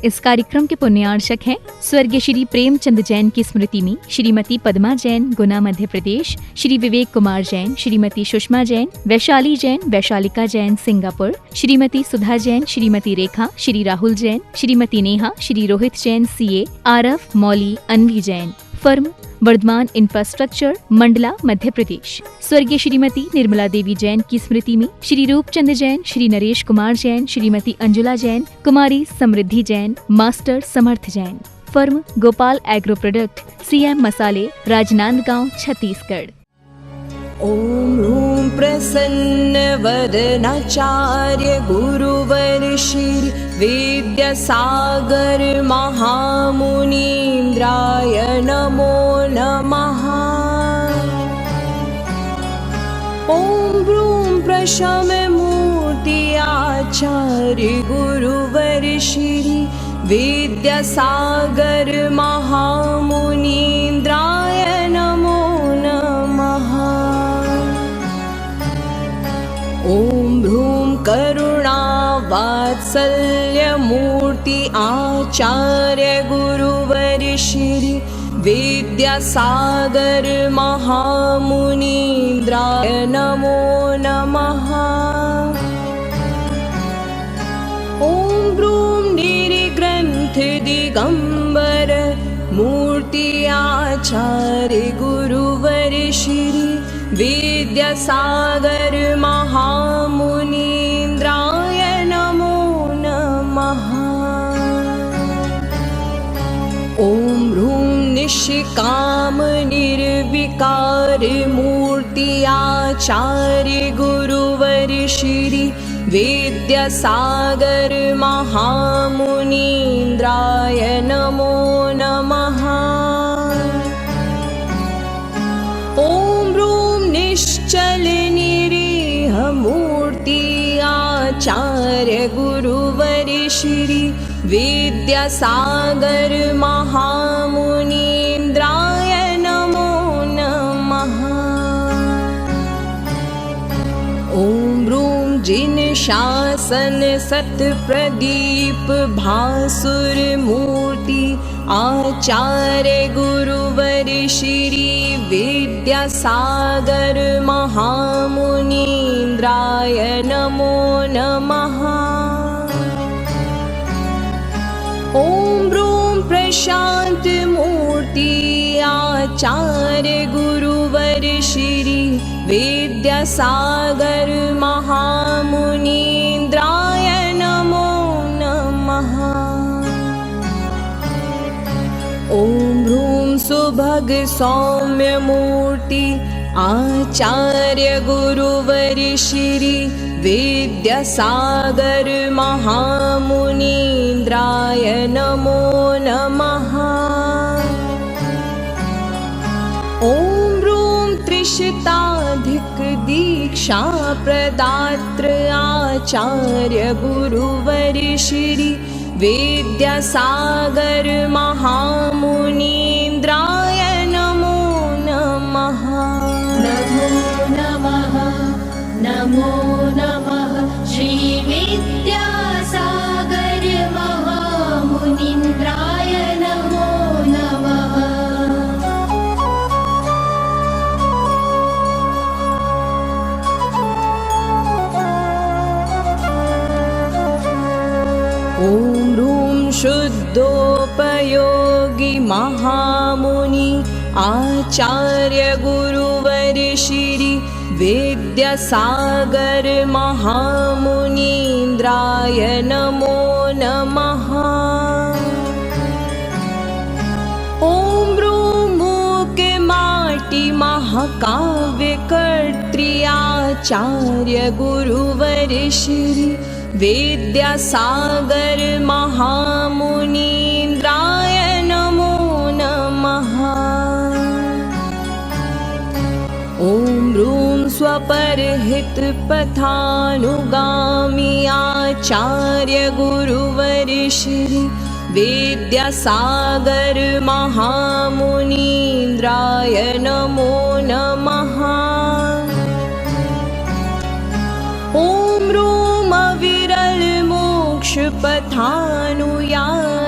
इस कार्यक्रम के पुण्यार्चक हैं स्वर्गीय श्री प्रेमचंद जैन की स्मृति में श्रीमती पद्मा जैन, गुना, मध्य प्रदेश, श्री विवेक कुमार जैन, श्रीमती सुषमा जैन, वैशाली जैन, वैशालिका जैन, सिंगापुर, श्रीमती सुधा जैन, श्रीमती रेखा, श्री राहुल जैन, श्रीमती नेहा, श्री रोहित जैन, CA, आरफ, मौली, अन्वी जैन, फर्म वर्धमान इंफ्रास्ट्रक्चर, मंडला, मध्य प्रदेश। स्वर्गीय श्रीमती निर्मला देवी जैन की स्मृति में श्री रूपचंद जैन, श्री नरेश कुमार जैन, श्रीमती अंजुला जैन, कुमारी समृद्धि जैन, मास्टर समर्थ जैन। फर्म गोपाल एग्रो प्रोडक्ट, CM मसाले, राजनांदगांव, छत्तीसगढ़। ओम ह्रूं प्रसन्न वदनाचार्य गुरुवर श्री विद्यासागर महामुनीन्द्राय नमो नमः। ओम ह्रूं प्रशम मूर्ति आचार्य गुरुवर श्री विद्यासागर महामुनीन्द्राय नमो नमः। ओम ह्रूं करुणा वात्सल्य मूर्ति आचार्य गुरुवर श्री विद्यासागर महामुनीन्द्राय नमो नमः। ओम ह्रूं निर्ग्रंथ दिगंबर मूर्ति आचार्य गुरुवर श्री विद्यासागर महामुनीन्द्राय नमो नमः। ओम ह्रूं निष्काम निर्विकार मूर्ति आचार्य गुरुवर श्री विद्यासागर महामुनीन्द्राय नमो नमः। ओम ह्रूं निश्चल निरीह मूर्ति आचार्य गुरुवर श्री विद्यासागर महामुनीन्द्राय नमो नमः। ओम ह्रूं जिन शासन सत प्रदीप भासुर मूर्ति आचार्य गुरुवर श्री विद्यासागर महामुनीन्द्राय नमो नमः। ओम ह्रूं प्रशांत मूर्ति आचार्य गुरुवर श्री विद्यासागर महामुनीन्द्राय नमो नमः। ओम ह्रूं सुभग सौम्य मूर्ति आचार्य गुरुवर श्री विद्यासागर महामुनीन्द्राय नमो नमः। ओम ह्रूं त्रिशताधिक दीक्षा प्रदात्र आचार्य गुरुवर श्री विद्यासागर महामुनीन्द्राय नमो नमः। नमो नमः, नमो नमः श्री विद्यासागर महामुनीन्द्राय नमो नमः। ओम ह्रूं शुद्धोपयोगी महामुनि आचार्य गुरुवर श्री विद्यासागर महामुनीन्द्राय नमो नमः। ओम ह्रूं मूक माटी महाकाव्य कर्त्री आचार्य गुरुवर श्री विद्यासागर महामुनीन्द्राय नमो नमः। ओम ह्रूं स्वपरहित पथानुगामी आचार्य गुरुवर श्री विद्यासागर महामुनीन्द्राय नमो नमः। ओम ह्रूं अविरल मोक्ष पथानुयामी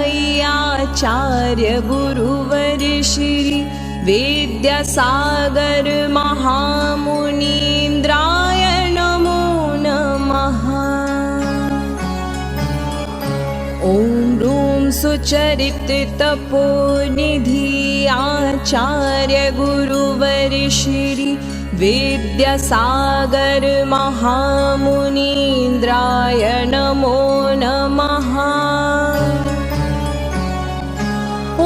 आचार्य गुरुवर श्री विद्यासागर महामुनीन्द्राय नमो नमः। ॐ ह्रूं सुचरित तपोनिधि आचार्य गुरुवर श्री विद्यासागर महामुनीन्द्राय नमो नमः। ॐ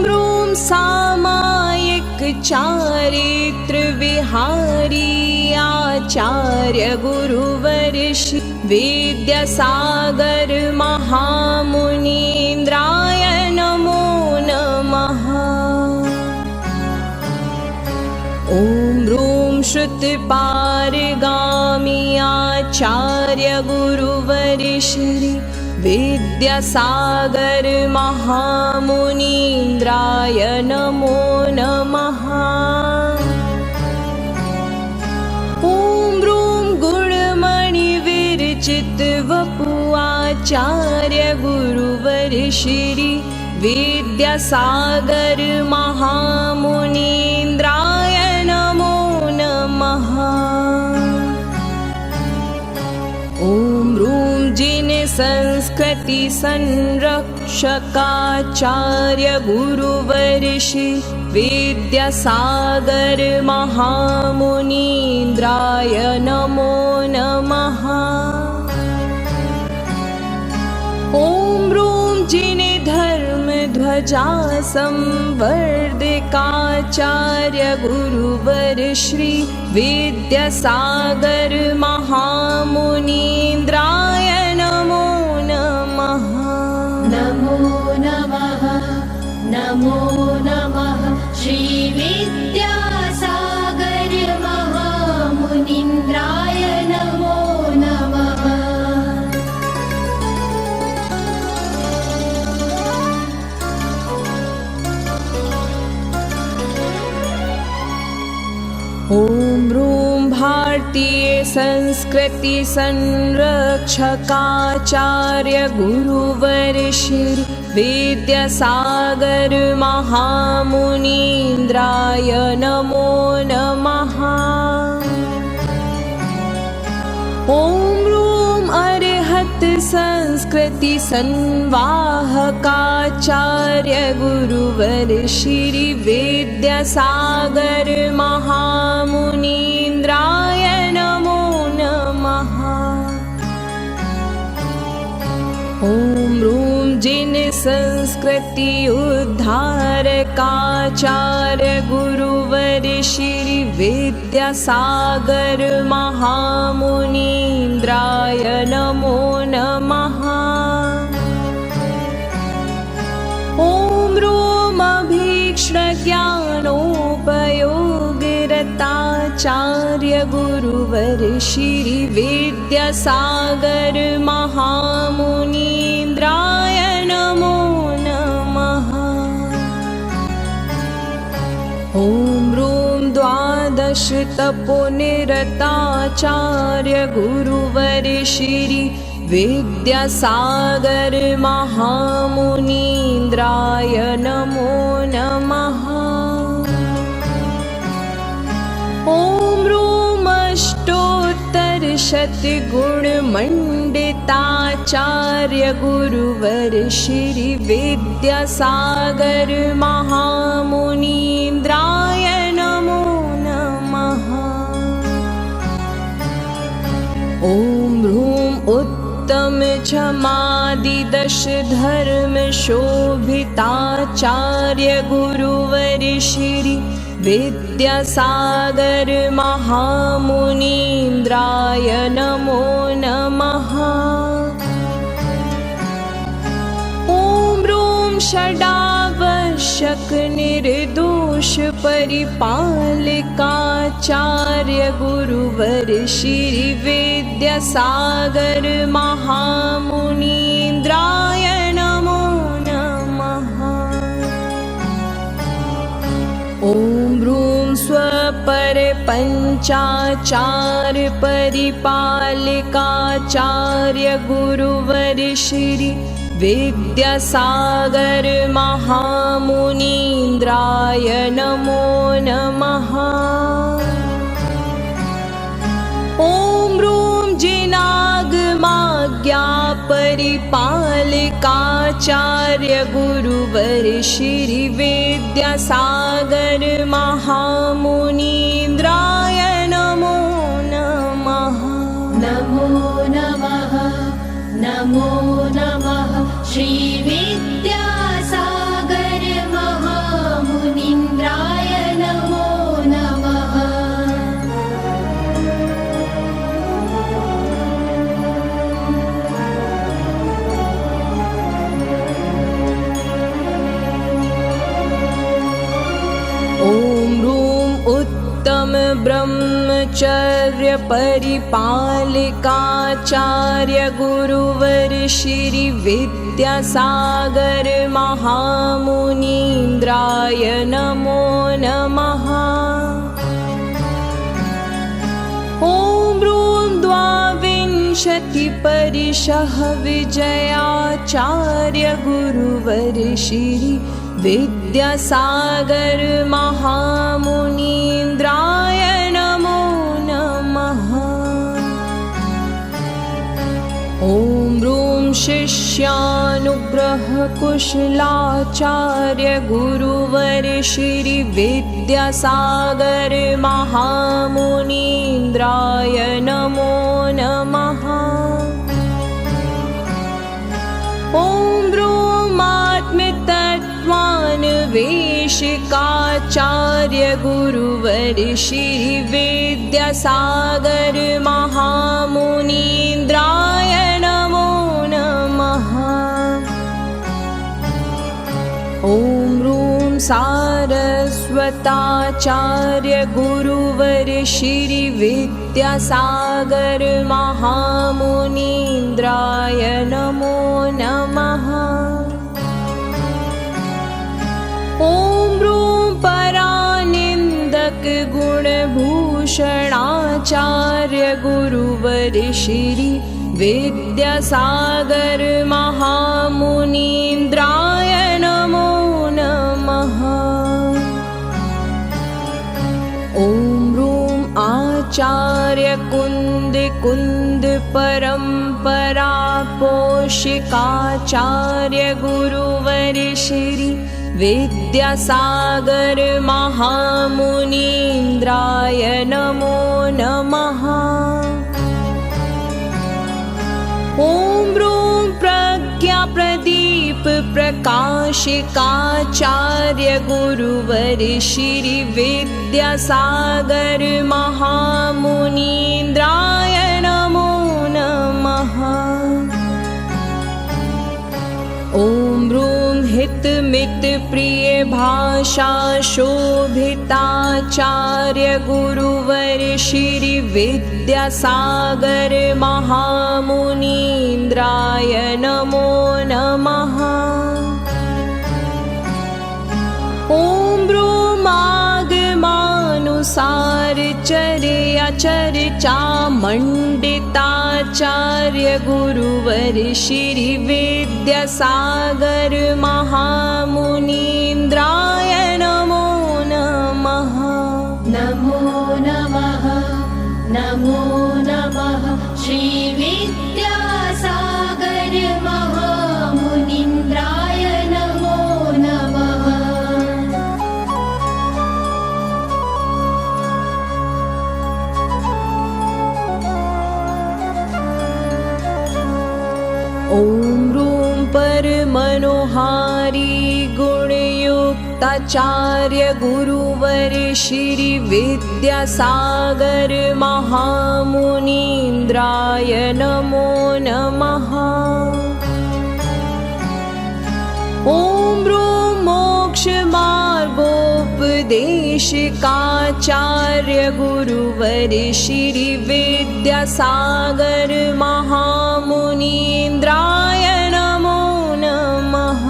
ह्रूं सामायिक चारित्र विहारी आचार्य गुरुवर श्री विद्यासागर महामुनीन्द्राय नमो नमः। ॐ ह्रूं श्रुतपारगामी आचार्य गुरुवर श्री विद्यासागर महामुनीन्द्राय नमो नमः। ॐ ह्रूं गुणमणिविरचित वपु आचार्य गुरुवर श्री विद्यासागर महामुनीन्द्राय नमो नमः। ॐ ह्रूं जिन संस्कृति संरक्षकाचार्य गुरुवर श्री विद्यासागर महामुनीन्द्राय नमो नमः। ॐ ह्रूं जिन धर्म ध्वजा संवर्धकाचार्य गुरुवर श्री विद्यासागर महामुनीन्द्राय नमो नमः। नमो नमः नमो नमः श्री विद्यासागर महामुनीन्द्राय नमो नमः। ॐ ह्रूं भारतीय संस्कृति संरक्षकाचार्य गुरुवर श्री विद्यासागर महामुनीन्द्राय नमो नमः। ॐ ह्रूं अरहत संस्कृति संवाहकाचार्य गुरुवर श्री विद्यासागर महामुनीन्द्राय नमो नमः। ॐ ह्रूं जिन संस्कृति उद्धारकाचार्य गुरुवर श्री विद्यासागर महामुनीन्द्राय नमो नमः। ॐ ह्रूं अभीक्ष्ण ज्ञानोपयोगिरताचार्य गुरुवर श्री विद्यासागर महामुनीन्द्राय नमो नमः। ॐ ह्रूं द्वादश तपोनिरताचार्य गुरुवर श्री विद्यासागर महामुनीन्द्राय नमो नमः। ॐ ह्रूं अष्टोत्तरशतगुणमण्डिताचार्य गुरुवर श्री विद्यासागर महामुनीन्द्राय नमो नमः। ॐ ह्रूं उत्तम क्षमादिदश धर्म शोभिताचार्य गुरुवर श्री विद्यासागर महामुनीन्द्राय नमो नमः। ॐ ह्रूं षडावश्यक निर्दोष परिपालकाचार्य गुरुवर श्री विद्यासागर महामुनीन्द्राय नमो नमः। ॐ ह्रूं स्वपर पंचाचार परिपालकाचार्य गुरुवर श्री विद्यासागर महामुनीन्द्राय नमो नमः। ॐ ह्रूं जिनागमाज्ञा परिपालिकाचार्य गुरुवर श्री विद्यासागर महामुनीन्द्राय नमो नमः। नमो नमः नमो नमः श्री विद्यासागर महामुनीन्द्राय नमो नमः। ॐ ह्रूं उत्तम ब्रह्मचर्य परिपालिकाचार्य गुरुवर श्री विद्यासागर महामुनीन्द्राय नमो नमः। ॐ ह्रूं द्वाविंशति परिशः विजयाचार्य गुरुवर श्री विद्यासागर महामुनीन्द्राय नमो नमः। ॐ ह्रूं शिष्यानुग्रह कुशलाचार्य गुरुवर श्री विद्यासागर महामुनीन्द्राय नमो नमः। ॐ वेशिकाचार्य गुरुवर श्री विद्यासागर महामुनीन्द्राय नमो नमः। ॐ ह्रूं सारस्वताचार्य गुरुवर श्री विद्यासागर महामुनीन्द्राय नमो नमः। ॐ ह्रूं परानिन्दक गुणभूषणाचार्य गुरुवर श्री विद्यासागर महामुनीन्द्राय नमो नमः। ॐ ह्रूं आचार्य कुन्द परम्परा पोषिकाचार्य गुरुवर श्री विद्यासागर महामुनीन्द्राय नमो नमः। ॐ ह्रूं प्रज्ञाप्रदीप प्रकाशिकाचार्य गुरुवर श्री विद्यासागर महामुनीन्द्राय नमो नमः। ॐ ह्रूं हितमित प्रिय भाषा शोभिताचार्य गुरुवर श्री विद्यासागर महामुनीन्द्राय नमो नमः। ॐ ह्रूं आगमानुसार चर्चा मंडिताचार्य गुरुवर श्री विद्यासागर महामुनीन्द्राय नमो नमः। नमो नमः नमो नमः श्री विद्यासागर महामुनीन्द्राय नमो नमः। ॐ ह्रूं परमनोहारी गुणयुक्ताचार्य गुरुवर श्री विद्यासागर महामुनीन्द्राय नमो नमः। ॐ ह्रूं मोक्षमार्गोपदेशिकाचार्य गुरुवर श्री विद्यासागर महामुनीन्द्राय नमो नमः।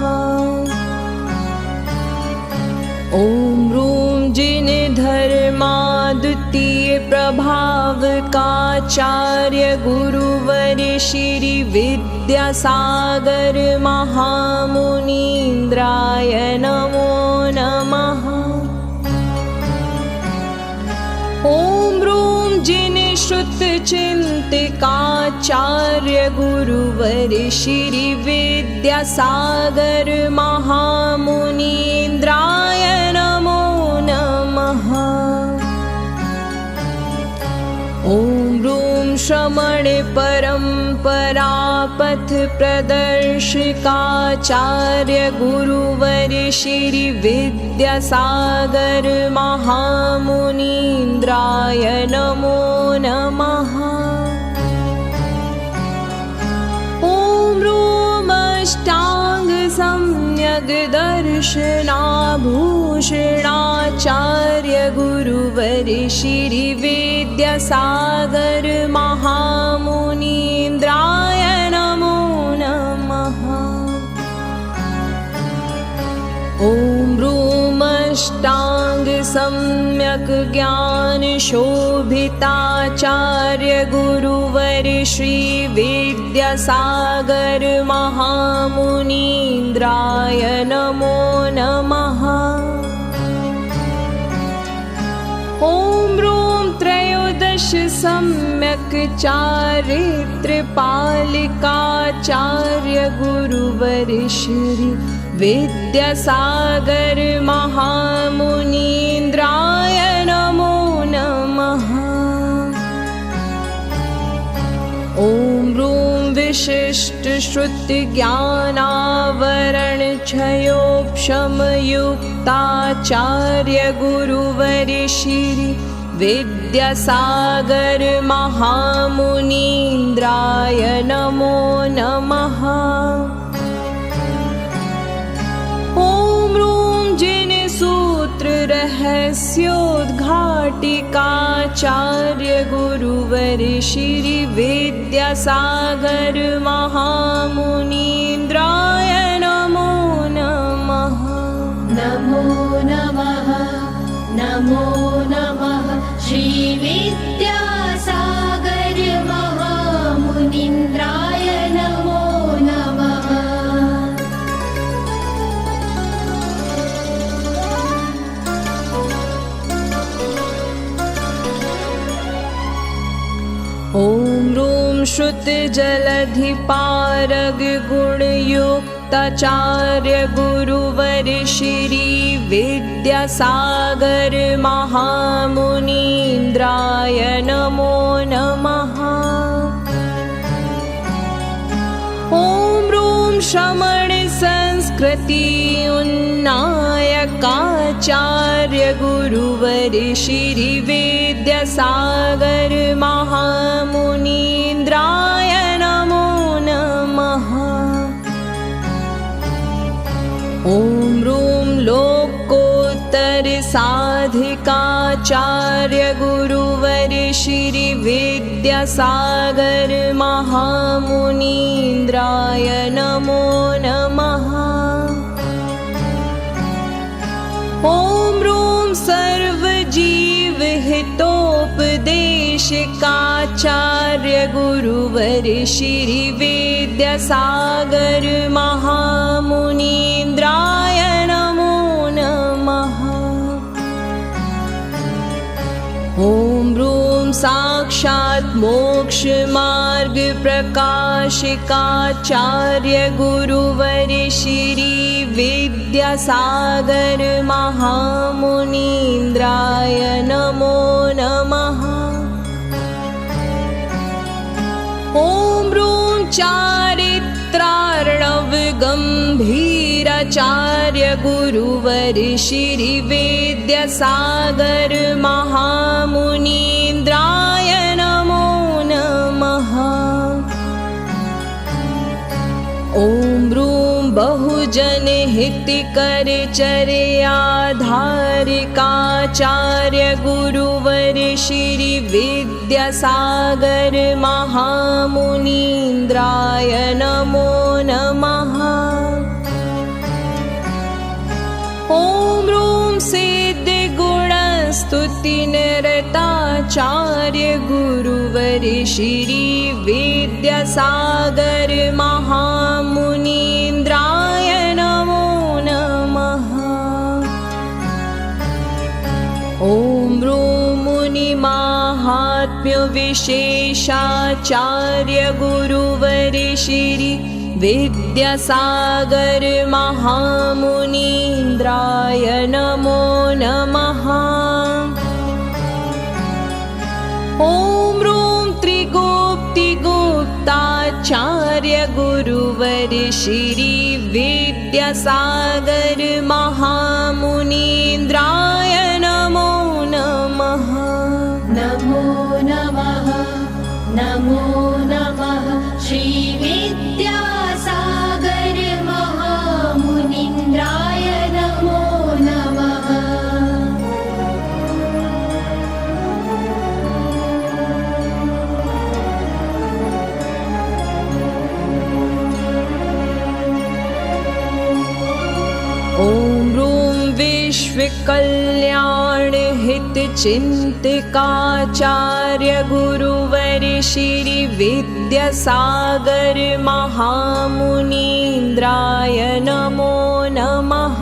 ॐ ह्रूं जिन धर्माद्वितीय प्रभावकाचार्य गुरुवर श्री विद्यासागर महामुनीन्द्राय नमो नमः। ॐ ह्रूं जिन श्रुत चिंतकाचार्य गुरुवर श्री विद्यासागर महामुनीन्द्राय नमो नमः। ॐ ह्रूं श्रमण परंपरा पथ प्रदर्शकाचार्य गुरुवर श्री विद्यासागर महामुनीन्द्राय नमो नमः। ॐ ह्रूं अष्टांग सम्यग् दर्शनाभूषणाचार्य गुरुवर श्री विद्यासागर महामुनीन्द्राय नमो नमः। ॐ ह्रूं अष्टांग सम्यक् ज्ञान शोभिताचार्य गुरुवर श्री विद्यासागर महामुनीन्द्राय नमो नमः। ॐ ह्रूं त्रयोदश सम्यक् चारित्रपालिकाचार्य गुरुवर श्री विद्यासागर महामुनीन्द्राय नमो नमः। ॐ ह्रूं विशिष्ट श्रुति ज्ञानावरण क्षयोक्षमयुक्ताचार्य गुरुवर श्री विद्यासागर महामुनीन्द्राय नमो नमः। ॐ ह्रूं जिन सूत्र रहस्योद्घाटिकाचार्य गुरुवर श्री विद्यासागर महामुनीन्द्राय नमो नमः। नमो नमः नमो नमः श्री विद्यासागर महामुनीन्द्राय नमो नमः। ॐ ह्रूं श्रुत जलधिपारग गुणयुक्ताचार्य गुरुवर श्री विद्यासागर महामुनीन्द्राय नमो नमः। ॐ ह्रूं श्रमण संस्कृति उन्नायकाचार्य गुरुवर श्री विद्यासागर महामुनीन्द्राय नमो नमः। ॐ ह्रूं लोकोत्तर साधिकाचार्य गुरुवर श्री विद्यासागर महामुनीन्द्राय नमो नमः। ॐ ह्रूं सर्वजीवहितोपदेशकाचार्य गुरुवर श्री विद्यासागर महामुनीन्द्राय नमो नमः। ॐ ह्रूं साक्षात् मोक्षमार्ग प्रकाशिकाचार्य गुरुवर श्री विद्यासागर महामुनीन्द्राय नमो नमः। ॐ ह्रूं चारित्रार्णव गम्भीराचार्य गुरुवर श्री विद्यासागर महामुनीन्द्राय नमो नमः। ॐ ह्रूं बहुजन हितकर चर्याधारिकाचार्य गुरुवर श्री विद्यासागर महामुनीन्द्राय नमो नमः। ॐ ॐ ह्रूं सिद्धिगुणस्तुतिनिरताचार्य गुरुवर श्री विद्यासागर महामुनीन्द्राय नमो नमः। ॐ ह्रूं मुनिमाहात्म्य विशेषाचार्य गुरुवर श्री विद्यासागर महामुनीन्द्राय नमो नमः। ॐ ह्रूं त्रिगुप्तिगुप्ताचार्य गुरुवर श्री विद्यासागर महामुनीन्द्राय नमो नमः। नमो नमः नमो नमः श्री विद्यासागर महामुनीन्द्राय नमो नमः। ॐ ह्रूं विश्वकल्याण हितचिन्तकाचार्य गुरुवर श्री विद्यासागर महामुनीन्द्राय नमो नमः।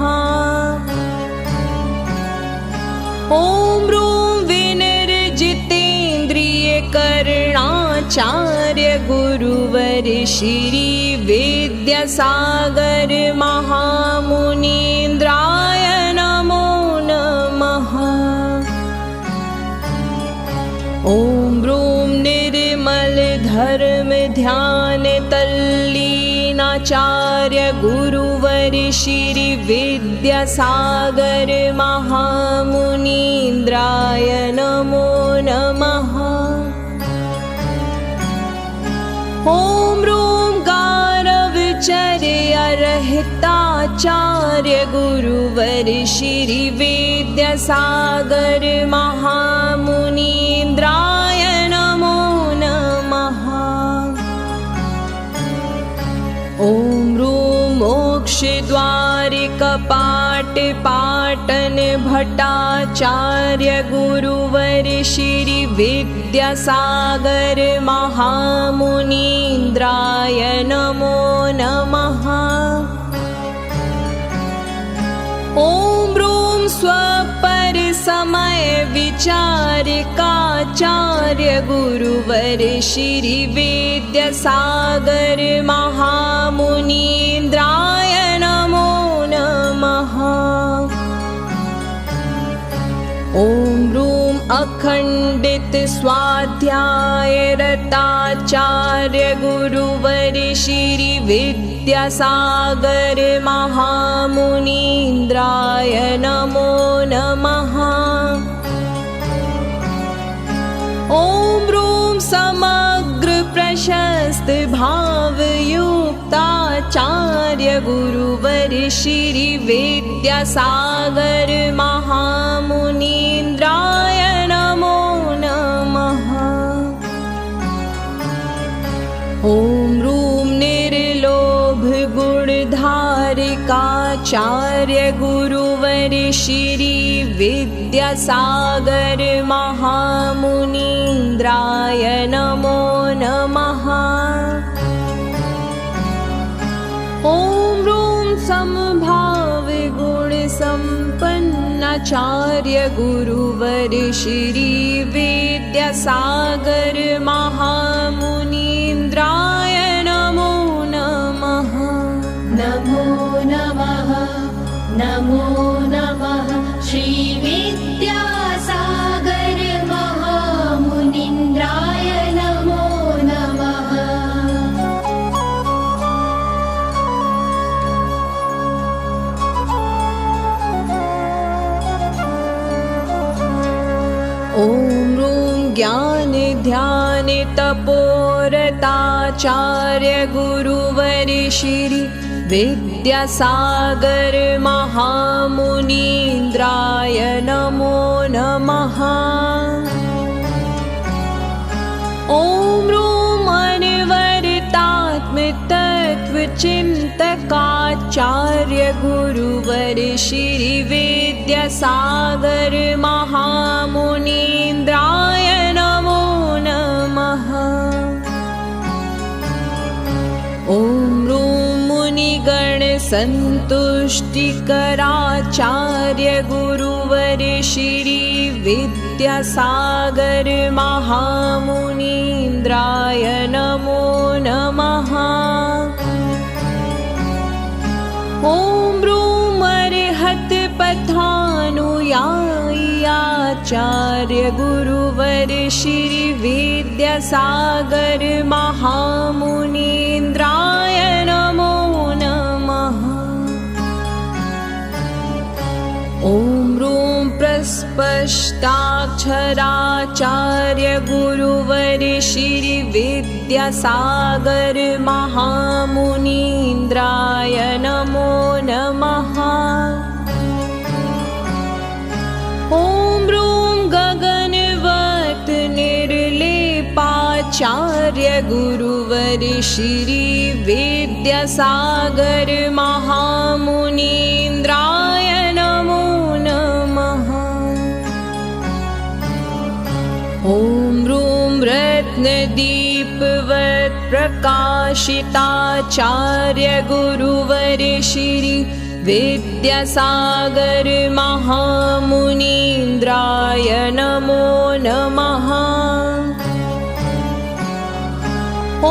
ॐ ह्रूं विनिर्जितेन्द्रियकरणाचार्य गुरुवर श्री विद्यासागर महामुनीन्द्राय नमो नमः। ॐ ह्रूं निर्मल धर्म ध्यान तल्लीनाचार्य गुरुवर श्री विद्यासागर महामुनीन्द्राय नमो नमः। ॐ ह्रूं गारवचर्यरहिताचार्य गुरुवर श्री विद्यासागर महामुनीन्द्राय नमो नमः। ॐ ह्रूं मोक्षद्वारिकपाटपाटन भट्टाचार्य गुरुवर श्री विद्यासागर महामुनीन्द्राय नमो नमः। ॐ ह्रूं स्वपर समय विचारकाचार्य गुरुवर श्री विद्यासागर महामुनीन्द्राय नमो नमः। ॐ ह्रूं अखण्डित स्वाध्यायरताचार्य गुरुवर श्री विद्यासागर महामुनीन्द्राय नमो नमः। ॐ ह्रूं समग्र प्रशस्त भावयुक्ताचार्य गुरुवर श्री विद्यासागर महामुनीन्द्राय नमो नमः। ॐ ह्रूं निर्लोभ गुणधारिकाचार्य गुरुवर श्री विद्यासागर महामुनीन्द्राय नमो नमः। ॐ ह्रूं समभाव गुण संपन्नाचार्य गुरुवर श्री विद्यासागर महामुनीन्द्राय नमो नमः। नमो नमः नमो नमः श्री विद्यासागर महामुनीन्द्राय नमो नमः। ॐ ह्रूं ज्ञान ध्यान तपोरताचार्य गुरुवर श्री विद्यासागर महामुनीन्द्राय नमो नमः। ॐ ह्रूं अनवरतात्मतत्त्वचिन्तकाचार्य आचार्य गुरुवर श्री विद्यासागर महामुनीन्द्राय नमो नमः। ॐ ह्रूं मुनिगण संतुष्टिकराचार्य गुरुवर श्री विद्यासागर महामुनीन्द्राय नमो नमः। ॐ ह्रूं अर्हत पथानुयायी आचार्य गुरुवर श्री विद्यासागर महामुनीन्द्राय नमो नमः। ॐ ह्रूं प्रस्पष्टाक्षराचार्य गुरुवर श्री विद्यासागर महामुनीन्द्राय नमो नमः। ॐ ह्रूं गगनवत् निर्लेपाचार्य गुरुवर श्री विद्यासागर महामुनीन्द्राय नमो नमः। ॐ ह्रूं रत्नदीपवत् प्रकाशिताचार्य गुरुवर श्री विद्यासागर महामुनीन्द्राय नमो नमः। ॐ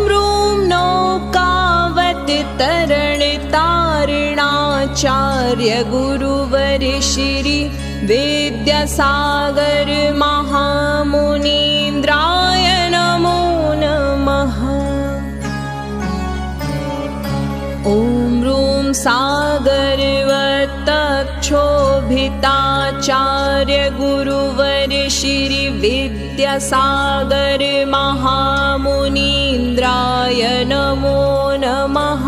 ह्रूं नौकावत् तरणतारिणाचार्य गुरुवर श्री विद्यासागर महामुनीन्द्राय नमो नमः। ॐ ह्रूं सागरवत्तक्षोभिताचार्य गुरुवर श्री विद्यासागर महामुनीन्द्राय नमो नमः।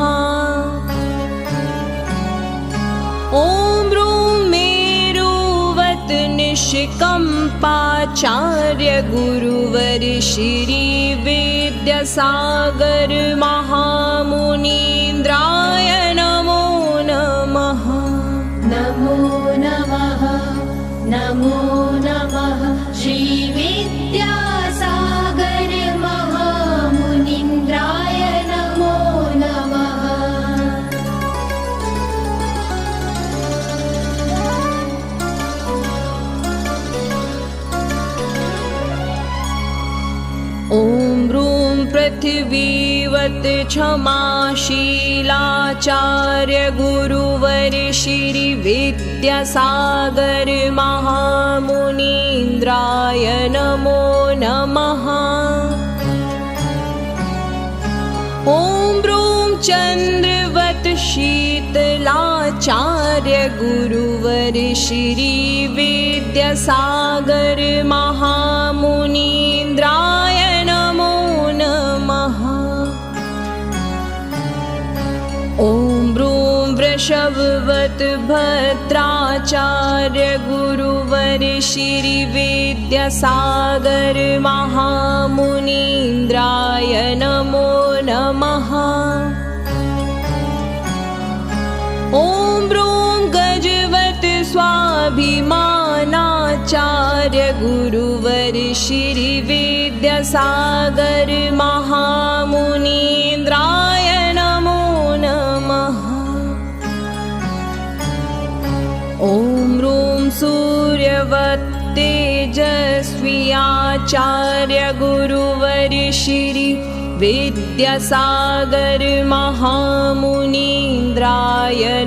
ॐ ह्रूं मेरुवत् निष्कम्पाचार्य गुरुवर श्री विद्यासागर महामुनीन्द्राय नमो नमः। नमो नमः नमो नमः श्री विद्यासागर महामुनीन्द्राय नमो नमः। ॐ ह्रूं पृथिवीवत् क्षमाशीलाचार्य गुरुवर श्री विद्यासागर महामुनीन्द्राय नमो नमः। ॐ ह्रूं चन्द्रवत् शीतलाचार्य गुरुवर श्री विद्यासागर महामुनीन्द्राय नमो नमः। ॐ ह्रूं वृषभवत् भद्राचार्य गुरुवर श्री विद्यासागर महामुनीन्द्राय नमो नमः। ॐ ह्रूं गजवत् स्वाभिमानाचार्य गुरुवर श्री विद्यासागर महामुनीन्द्राय नमो नमः। ॐ ह्रूं सूर्यवत् तेजस्वी आचार्य गुरुवर श्री विद्यासागर महामुनीन्द्राय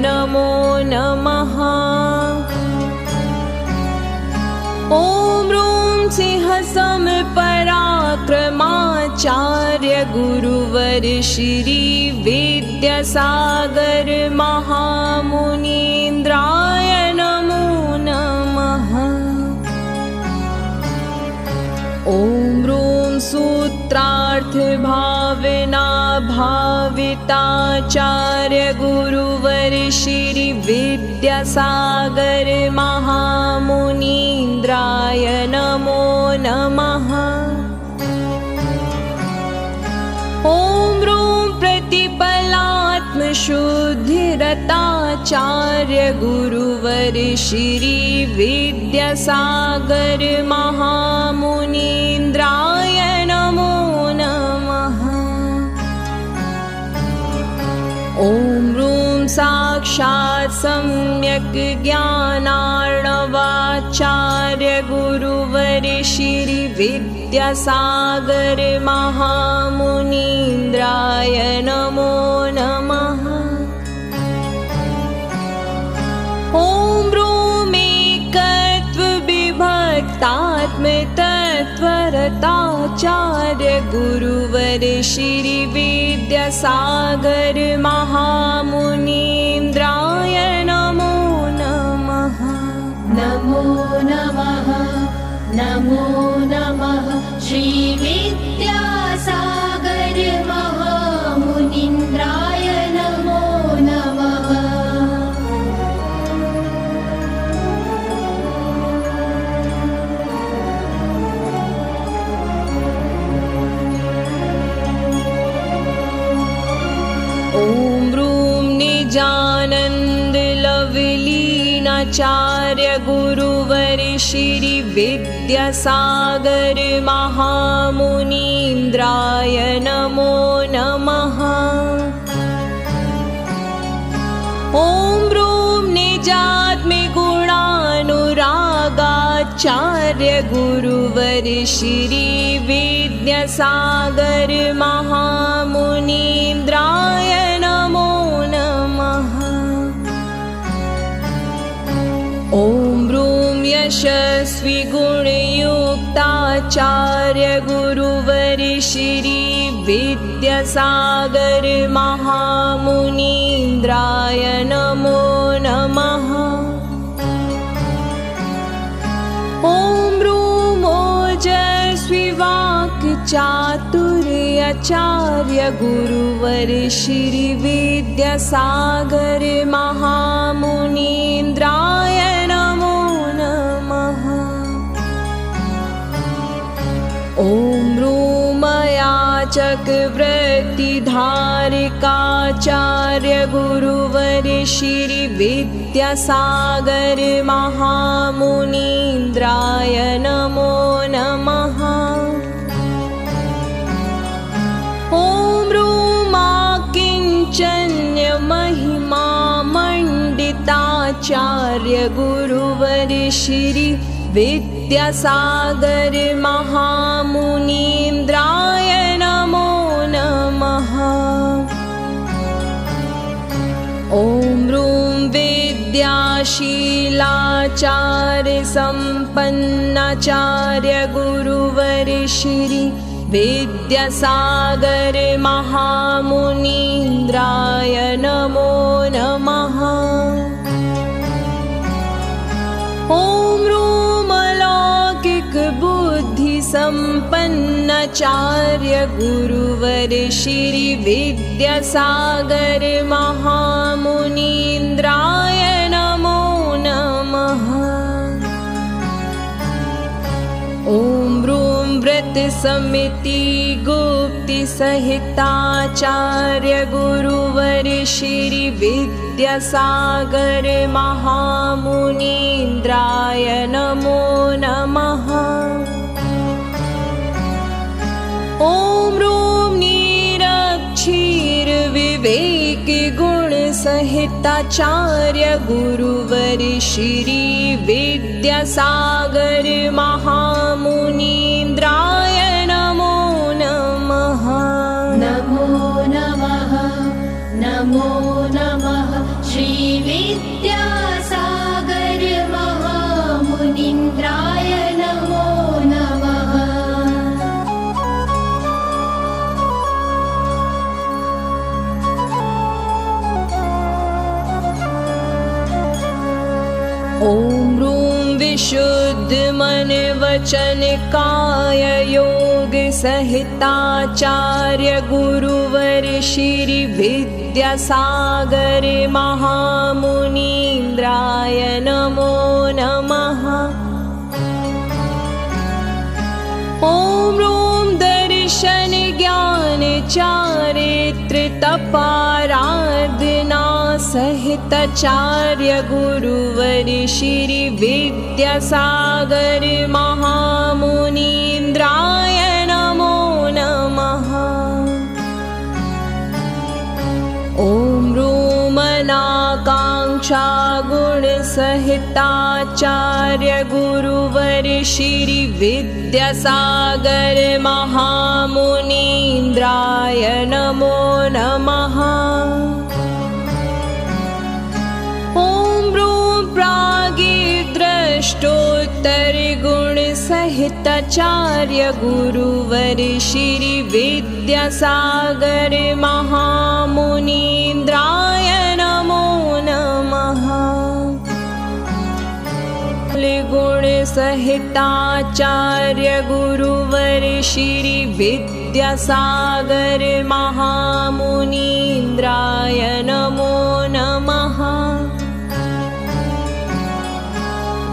नमो नमः। ॐ ह्रूं सिंहसम पराक्रमाचार्य गुरुवर श्री विद्यासागर महामुनीन्द्राय नमो नमः। ॐ ह्रूं सूत्रार्थ भावना भाविताचार्य गुरुवर श्री विद्यासागर महामुनीन्द्राय नमो नमः। ॐ ह्रूं प्रतिपलात्मशुद्धिर सुरताचार्य गुरुवर श्री विद्यासागर महामुनीन्द्राय नमो नमः। ॐ ह्रूं साक्षात् सम्यक् ज्ञानार्णवाचार्य गुरुवर श्री विद्यासागर महामुनीन्द्राय नमो नमः। ॐ ब्रूमेकत्वविभक्तात्मतत्त्वरताचार्य गुरुवर श्री विद्यासागर महामुनीन्द्राय नमो नमः। नमो नमः नमो नमः श्री विद्यासागर महामुनीन्द्राय नमो नमः। ॐ ह्रूं निजानन्द लवलीनाचार्य गुरुवर श्री विद्यासागर महामुनीन्द्राय नमो नमः। ॐ ह्रूं निजात्मगुणानुरागाचार्य गुरुवर श्री विद्यासागर महामुनीन्द्राय नमो नमः। ॐ ह्रूं यशस्वी गुणयुक्ताचार्य गुरुवर श्री विद्यासागर महामुनीन्द्राय नमो नमः। ॐ ह्रूं ओजस्वी वाक्चातुर्याचार्य गुरुवर श्री विद्यासागर महामुनीन्द्राय नमो नमः। ॐ ह्रूं याचकवृत्तिधारकाचार्य गुरुवर श्री विद्यासागर महामुनीन्द्राय नमो नमः। ॐ किञ्चन्य महिमा मण्डिताचार्य गुरुवर श्री विद्यासागर महामुनीन्द्राय नमो नमः। ॐ ह्रूं विद्याशीलाचार्य सम्पन्नाचार्य गुरुवर श्री विद्यासागर महामुनीन्द्राय नमो नमः। ॐ बुद्धिसम्पन्नाचार्य गुरुवर श्री विद्यासागर महामुनीन्द्राय नमो नमः। ॐ ह्रूं व्रतसमिति गुप्तिसहिताचार्य गुरुवर श्री विद्यासागर महामुनीन्द्राय नमो नमः। ॐ ह्रूं निरक्षीरविवेकगुणसहिताचार्य गुरुवर श्री विद्यासागर महामुनीन्द्राय नमो नमः। नमो नमः नमो नमः श्री विद्यासागर महामुनीन्द्राय नमो नमः। ॐ ह्रूं विशुद्ध मन वचन काय योग सहिताचार्य गुरुवर श्री विद्यासागर महामुनीन्द्राय नमो नमः। ॐ ह्रूं दर्शन ज्ञान चारित्र तपाराधना सहिताचार्य गुरुवर श्री विद्यासागर महामुनीन्द्राय नमो नमः। ॐ रूमनाकाङ्क्षा गुणसहिताचार्य गुरुवर श्री विद्यासागर महामुनीन्द्राय नमो नमः। ॐ रूं प्रागिद्रष्टोत्तर गुणसहिताचार्य गुरुवर श्री विद्यासागर महामुनीन्द्राय नमो नमः। गुण सहिताचार्य गुरुवर श्री विद्यासागर महामुनीन्द्राय नमो नमः।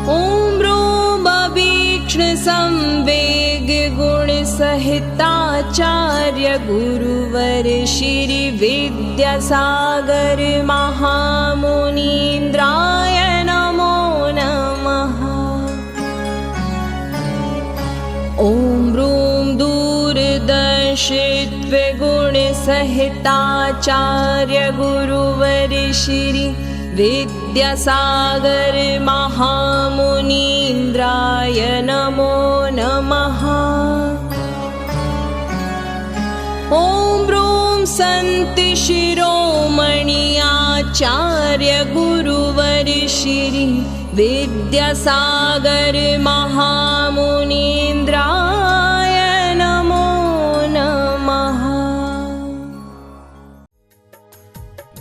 ॐ रोमवीक्ष्ण संवेग गुण सहिताचार्य गुरुवर श्री विद्यासागर महामुनीन्द्राय नमो नमः। ॐ रूं दूरदर्शित्व गुण सहिताचार्य गुरुवर श्री विद्यासागर महामुनीन्द्राय नमो नमः। ॐ रूं सन्त शिरोमणि आचार्य गुरुवर श्री विद्यासागर महामुनीन्द्राय नमो नमः।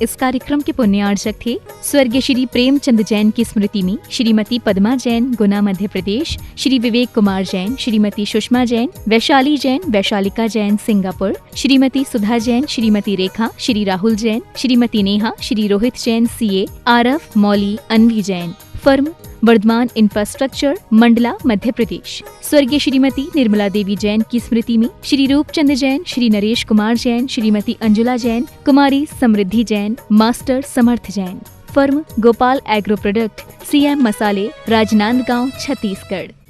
इस कार्यक्रम के पुण्यार्चक थे स्वर्गीय श्री प्रेमचंद जैन की स्मृति में श्रीमती पद्मा जैन, गुना, मध्य प्रदेश, श्री विवेक कुमार जैन, श्रीमती सुषमा जैन, वैशाली जैन, वैशालिका जैन, सिंगापुर, श्रीमती सुधा जैन, श्रीमती रेखा, श्री राहुल जैन, श्रीमती नेहा, श्री रोहित जैन, CA, आरफ, मौली, अन्वी जैन, फर्म वर्धमान इंफ्रास्ट्रक्चर, मंडला, मध्य प्रदेश। स्वर्गीय श्रीमती निर्मला देवी जैन की स्मृति में श्री रूपचंद जैन, श्री नरेश कुमार जैन, श्रीमती अंजुला जैन, कुमारी समृद्धि जैन, मास्टर समर्थ जैन। फर्म गोपाल एग्रो प्रोडक्ट, CM मसाले, राजनांदगांव, छत्तीसगढ़।